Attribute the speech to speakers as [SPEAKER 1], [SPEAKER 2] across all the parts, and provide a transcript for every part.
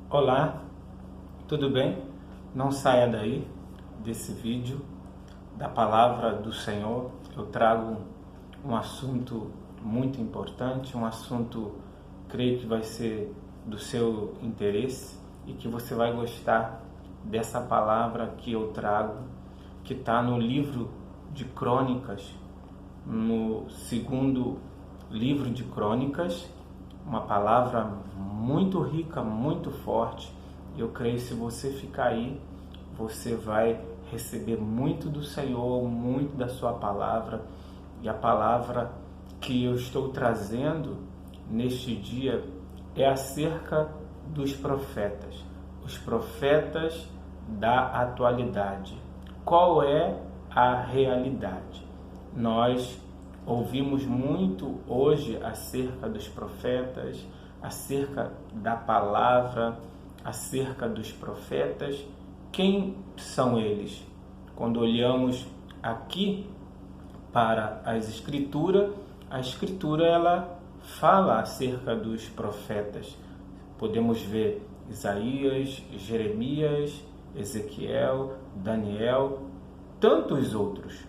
[SPEAKER 1] Olá, tudo bem? Não saia daí desse vídeo da palavra do Senhor. Eu trago um assunto muito importante, um assunto creio que vai ser do seu interesse e que você vai gostar dessa palavra que eu trago, que está no livro de Crônicas, no segundo livro de Crônicas, uma palavra muito rica, muito forte. Eu creio que se você ficar aí, você vai receber muito do Senhor, muito da sua palavra. E a palavra que eu estou trazendo neste dia é acerca dos profetas, os profetas da atualidade. Qual é a realidade? Nós ouvimos muito hoje acerca dos profetas, acerca da palavra, acerca dos profetas. Quem são eles? Quando olhamos aqui para a Escritura ela fala acerca dos profetas. Podemos ver Isaías, Jeremias, Ezequiel, Daniel, tantos outros.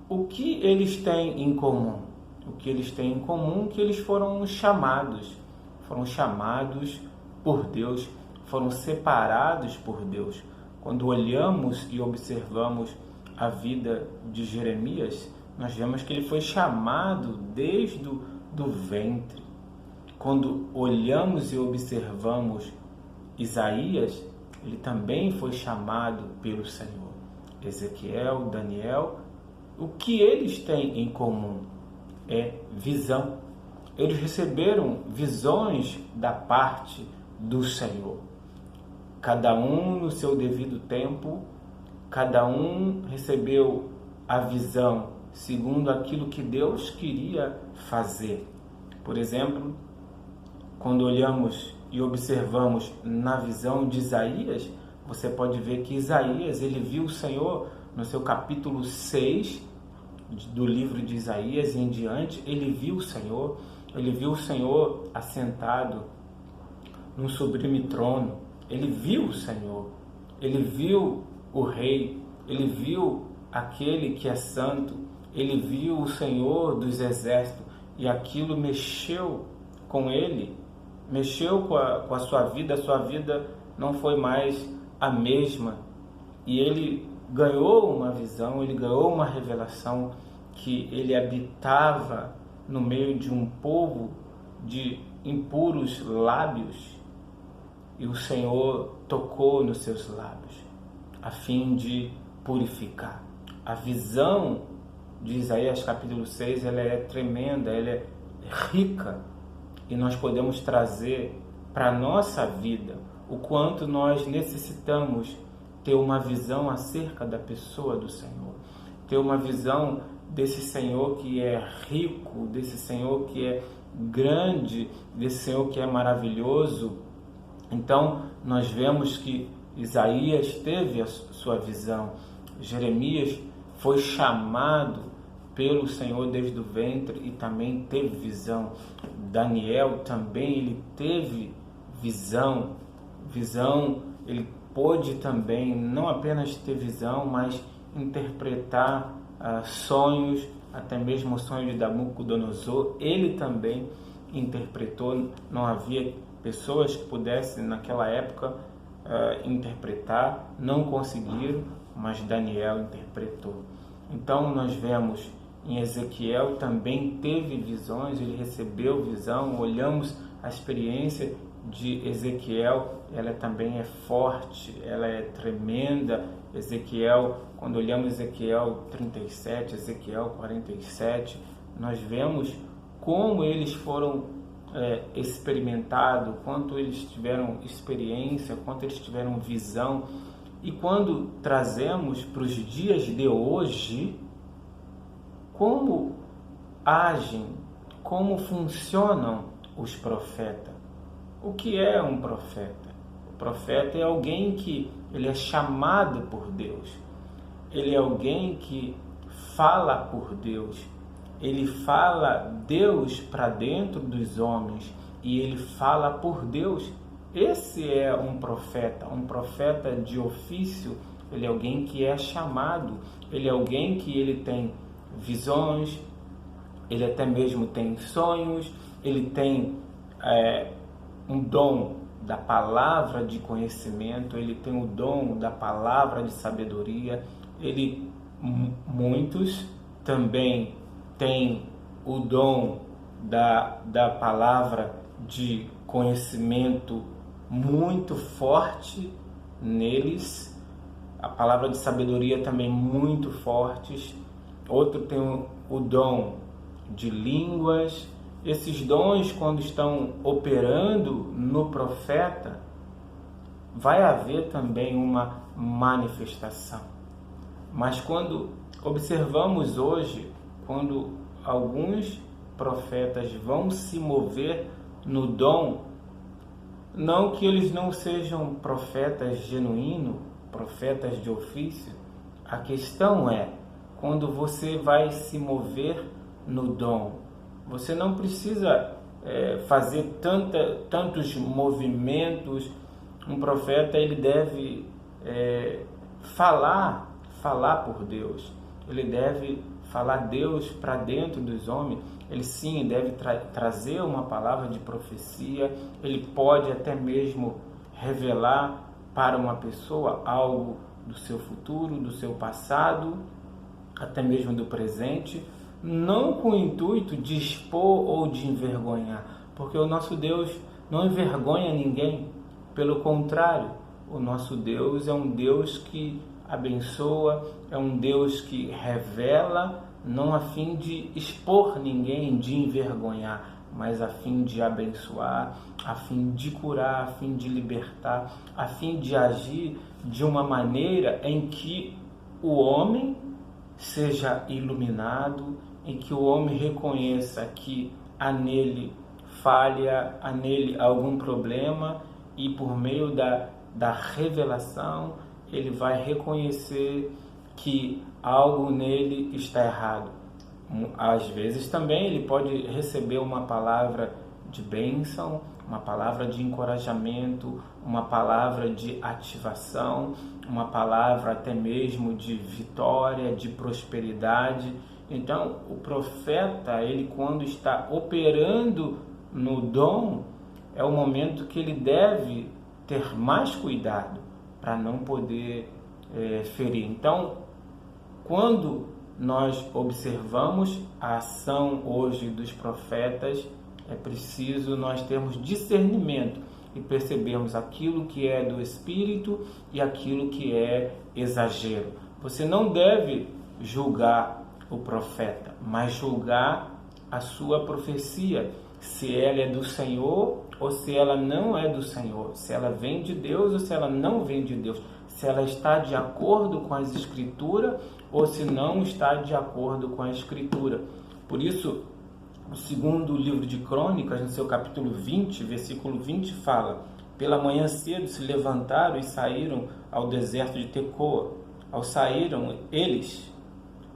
[SPEAKER 1] O que eles têm em comum? O que eles têm em comum é que eles foram chamados por Deus, foram separados por Deus. Quando olhamos e observamos a vida de Jeremias, nós vemos que ele foi chamado desde do ventre. Quando olhamos e observamos Isaías, ele também foi chamado pelo Senhor. Ezequiel, Daniel, o que eles têm em comum é visão. Eles receberam visões da parte do Senhor. Cada um no seu devido tempo, cada um recebeu a visão segundo aquilo que Deus queria fazer. Por exemplo, quando olhamos e observamos na visão de Isaías, você pode ver que Isaías, ele viu o Senhor no seu capítulo 6 do livro de Isaías e em diante. Ele viu o Senhor assentado num sublime trono. Ele viu o Senhor, ele viu o Rei, ele viu aquele que é santo, ele viu o Senhor dos exércitos, e aquilo mexeu com ele, mexeu com a sua vida não foi mais a mesma, e ele ganhou uma visão, ele ganhou uma revelação que ele habitava no meio de um povo de impuros lábios, e o Senhor tocou nos seus lábios a fim de purificar. A visão de Isaías capítulo 6, ela é tremenda, ela é rica, e nós podemos trazer para a nossa vida o quanto nós necessitamos ter uma visão acerca da pessoa do Senhor, ter uma visão desse Senhor que é rico, desse Senhor que é grande, desse Senhor que é maravilhoso. Então, nós vemos que Isaías teve a sua visão, Jeremias foi chamado pelo Senhor desde o ventre e também teve visão. Daniel também, ele teve visão, ele pôde também não apenas ter visão, mas interpretar sonhos, até mesmo o sonho de Nabucodonosor, ele também interpretou. Não havia pessoas que pudessem naquela época interpretar, não conseguiram, mas Daniel interpretou. Então nós vemos em Ezequiel também teve visões, ele recebeu visão. Olhamos a experiência de Ezequiel, ela também é forte, ela é tremenda. Ezequiel, quando olhamos Ezequiel 37, Ezequiel 47, nós vemos como eles foram experimentados, quanto eles tiveram experiência, quanto eles tiveram visão. E quando trazemos para os dias de hoje, como agem, como funcionam os profetas. O que é um profeta? O profeta é alguém que ele é chamado por Deus. Ele é alguém que fala por Deus. Ele fala Deus para dentro dos homens e ele fala por Deus. esse é um profeta de ofício. Ele é alguém que é chamado, ele é alguém que ele tem visões, ele até mesmo tem sonhos, ele tem um dom da palavra de conhecimento, ele tem o dom da palavra de sabedoria. Muitos também têm o dom da palavra de conhecimento muito forte neles, a palavra de sabedoria também muito fortes. Outro tem o dom de línguas. Esses dons, quando estão operando no profeta, vai haver também uma manifestação. Mas quando observamos hoje, quando alguns profetas vão se mover no dom, não que eles não sejam profetas genuínos, profetas de ofício, a questão é, quando você vai se mover no dom, você não precisa fazer tantos movimentos. Um profeta, ele deve falar por Deus, ele deve falar Deus para dentro dos homens. Ele sim deve trazer uma palavra de profecia, ele pode até mesmo revelar para uma pessoa algo do seu futuro, do seu passado, até mesmo do presente, não com o intuito de expor ou de envergonhar, porque o nosso Deus não envergonha ninguém, pelo contrário, o nosso Deus é um Deus que abençoa, é um Deus que revela, não a fim de expor ninguém, de envergonhar, mas a fim de abençoar, a fim de curar, a fim de libertar, a fim de agir de uma maneira em que o homem seja iluminado, em que o homem reconheça que há nele falha, há nele algum problema, e por meio da revelação ele vai reconhecer que algo nele está errado. Às vezes também ele pode receber uma palavra de bênção, uma palavra de encorajamento, uma palavra de ativação, uma palavra até mesmo de vitória, de prosperidade. Então, o profeta, ele quando está operando no dom, é o momento que ele deve ter mais cuidado para não poder ferir. Então, quando nós observamos a ação hoje dos profetas, é preciso nós termos discernimento e percebermos aquilo que é do Espírito e aquilo que é exagero. Você não deve julgar o profeta, mas julgar a sua profecia, se ela é do Senhor ou se ela não é do Senhor, se ela vem de Deus ou se ela não vem de Deus, se ela está de acordo com as Escrituras ou se não está de acordo com a Escritura. Por isso, o segundo livro de Crônicas, no seu capítulo 20, versículo 20, fala: pela manhã cedo se levantaram e saíram ao deserto de Tecoa. Ao saíram eles,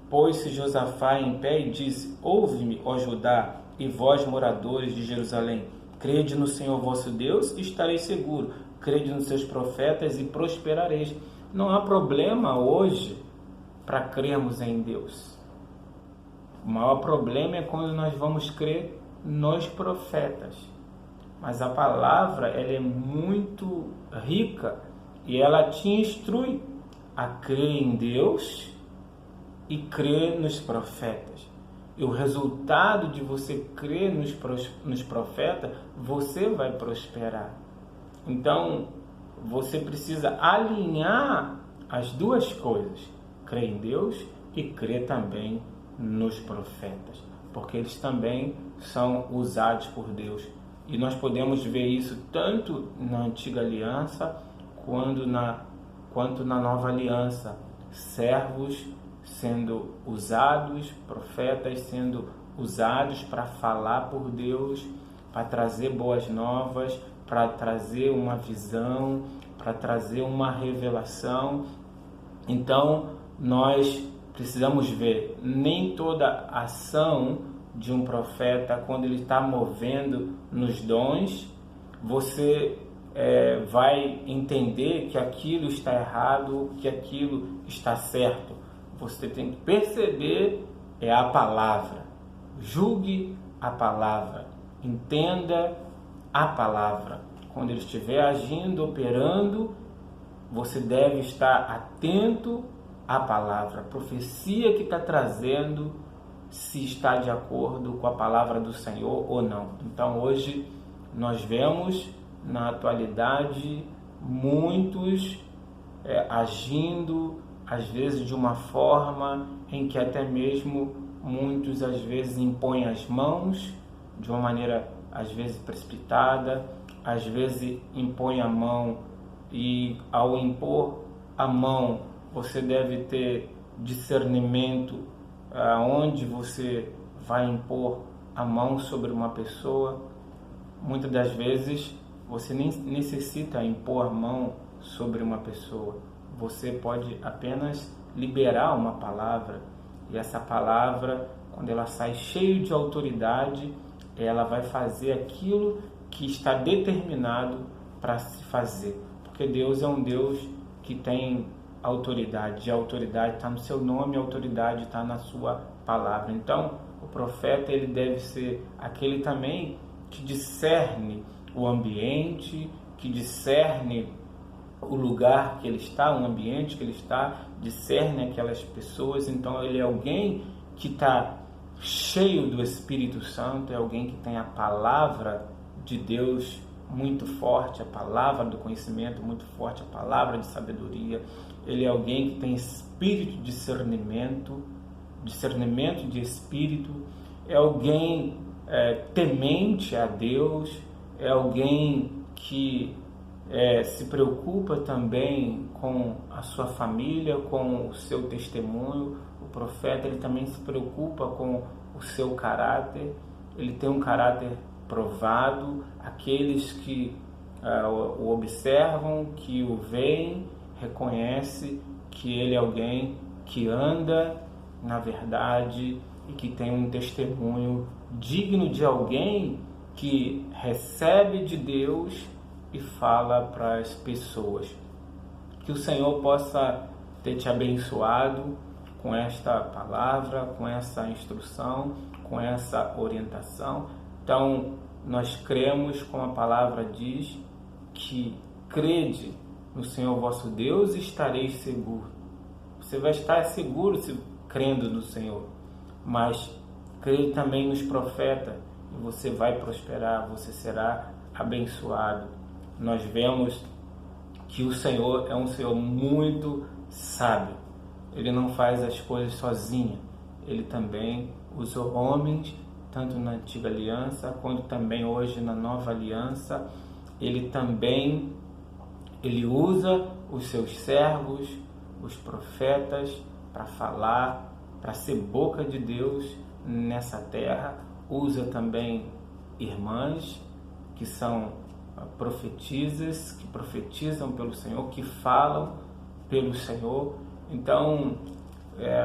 [SPEAKER 1] pôs-se Josafá em pé e disse: ouve-me, ó Judá, e vós, moradores de Jerusalém, crede no Senhor vosso Deus e estareis seguro, crede nos seus profetas e prosperareis. Não há problema hoje para crermos em Deus. O maior problema é quando nós vamos crer nos profetas. Mas a palavra, ela é muito rica e ela te instrui a crer em Deus e crer nos profetas. E o resultado de você crer nos profetas, você vai prosperar. Então, você precisa alinhar as duas coisas. Crer em Deus e crer também nos profetas. Porque eles também são usados por Deus. E nós podemos ver isso tanto na Antiga Aliança quanto na Nova Aliança. Servos sendo usados, profetas sendo usados para falar por Deus, para trazer boas novas, para trazer uma visão, para trazer uma revelação. Então, nós precisamos ver, nem toda ação de um profeta, quando ele está movendo nos dons, você vai entender que aquilo está errado, que aquilo está certo. Você tem que perceber a palavra, julgue a palavra, entenda a palavra. Quando ele estiver agindo, operando, você deve estar atento à palavra, a profecia que está trazendo, se está de acordo com a palavra do Senhor ou não. Então hoje nós vemos na atualidade muitos agindo, às vezes de uma forma em que até mesmo muitos às vezes impõem as mãos de uma maneira às vezes precipitada, às vezes impõe a mão, e ao impor a mão você deve ter discernimento aonde você vai impor a mão sobre uma pessoa. Muitas das vezes você nem necessita impor a mão sobre uma pessoa, você pode apenas liberar uma palavra, e essa palavra, quando ela sai cheia de autoridade, ela vai fazer aquilo que está determinado para se fazer, porque Deus é um Deus que tem autoridade, e a autoridade está no seu nome, a autoridade está na sua palavra. Então o profeta, ele deve ser aquele também que discerne o ambiente, que discerne o lugar que ele está, o ambiente que ele está, discerne aquelas pessoas. Então ele é alguém que está cheio do Espírito Santo, é alguém que tem a palavra de Deus muito forte, a palavra do conhecimento muito forte, a palavra de sabedoria. Ele é alguém que tem espírito de discernimento de espírito, é alguém temente a Deus, é alguém que se preocupa também com a sua família, com o seu testemunho. O profeta, ele também se preocupa com o seu caráter, ele tem um caráter provado. Aqueles que o observam, que o veem, reconhece que ele é alguém que anda na verdade e que tem um testemunho digno de alguém que recebe de Deus e fala para as pessoas. Que o Senhor possa ter te abençoado com esta palavra, com essa instrução, com essa orientação. Então, nós cremos, como a palavra diz, que crede no Senhor vosso Deus e estareis seguro. Você vai estar seguro se crendo no Senhor, mas crê também nos profetas e você vai prosperar, você será abençoado. Nós vemos que o Senhor é um Senhor muito sábio. Ele não faz as coisas sozinho. Ele também usou homens, tanto na antiga aliança, quanto também hoje na nova aliança. Ele usa os seus servos, os profetas, para falar, para ser boca de Deus nessa terra. Usa também irmãs, que são profetisas, que profetizam pelo Senhor, que falam pelo Senhor. Então,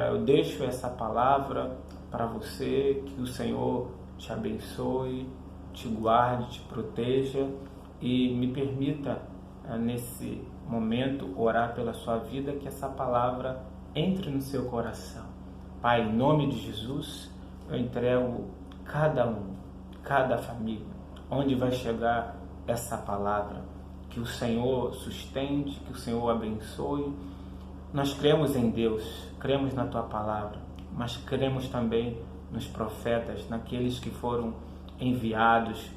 [SPEAKER 1] eu deixo essa palavra para você, que o Senhor te abençoe, te guarde, te proteja e me permita, nesse momento, orar pela sua vida, que essa palavra entre no seu coração. Pai, em nome de Jesus, eu entrego cada um, cada família, onde vai chegar essa palavra, que o Senhor sustente, que o Senhor abençoe. Nós cremos em Deus, cremos na Tua palavra, mas cremos também nos profetas, naqueles que foram enviados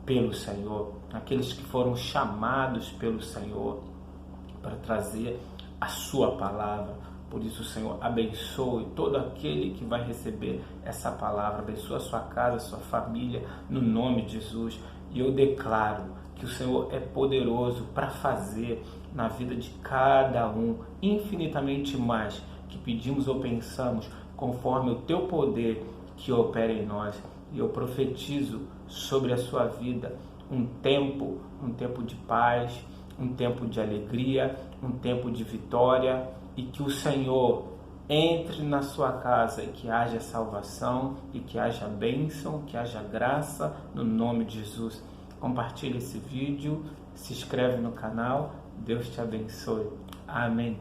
[SPEAKER 1] pelo Senhor, naqueles que foram chamados pelo Senhor para trazer a Sua palavra. Por isso, Senhor, abençoe todo aquele que vai receber essa palavra, abençoe a sua casa, a sua família, no nome de Jesus. E eu declaro que o Senhor é poderoso para fazer na vida de cada um infinitamente mais que pedimos ou pensamos, conforme o Teu poder que opera em nós. E eu profetizo sobre a sua vida um tempo de paz, um tempo de alegria, um tempo de vitória, e que o Senhor entre na sua casa e que haja salvação, e que haja bênção, que haja graça, no nome de Jesus. compartilha esse vídeo, se inscreve no canal. Deus te abençoe. Amém.